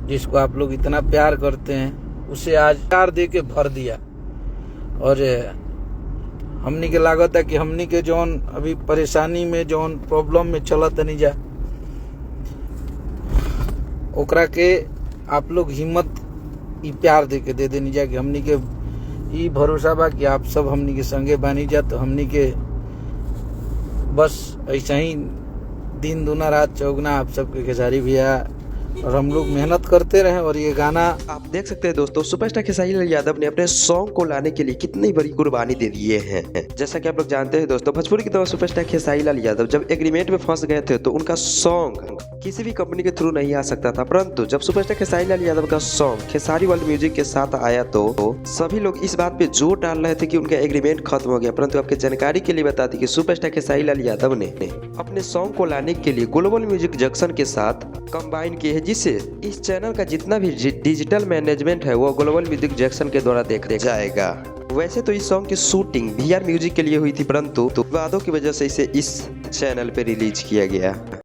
जिसको आप लोग इतना प्यार करते हैं, उसे आज प्यार दे के भर दिया। और हमनी के लागत है कि हमनी के जौन अभी परेशानी में जौन प्रॉब्लम में चलत नहीं जा, ओकरा के आप लोग हिम्मत ई प्यार दे के दे देनी जा कि हमनी के ई भरोसा बा कि आप सब हमनी के संगे बानी जा। तो हमनी के बस ऐसा ही दिन दूना रात चौगुना आप सबके खेसारी भैया और हम लोग मेहनत करते रहे। और ये गाना आप देख सकते हैं दोस्तों, सुपरस्टार खेसारी लाल यादव ने अपने सॉन्ग को लाने के लिए कितनी बड़ी कुर्बानी दे दिए हैं। जैसा कि आप लोग जानते हैं दोस्तों, भोजपुरी की तरह सुपरस्टार खेसारी लाल यादव जब एग्रीमेंट में फंस गए थे तो उनका सॉन्ग किसी भी कंपनी के थ्रू नहीं आ सकता था। परंतु जब सुपरस्टार खेसारी लाल यादव का सॉन्ग खेसारी वर्ल्ड म्यूजिक के साथ आया तो सभी लोग इस बात पे जोर डाल रहे थे कि उनका एग्रीमेंट खत्म हो गया। परंतु आपके जानकारी के लिए बता दी कि सुपरस्टार खेसारी लाल यादव ने अपने सॉन्ग को लाने के लिए ग्लोबल म्यूजिक जंक्शन के साथ कंबाइन किए हैं, जिससे इस चैनल का जितना भी डिजिटल मैनेजमेंट है वो ग्लोबल म्यूजिक जंक्शन के द्वारा देख जाएगा। वैसे तो इस सॉन्ग की शूटिंग VR म्यूजिक के लिए हुई थी, परंतु विवादों की वजह से इसे इस चैनल पे रिलीज किया गया।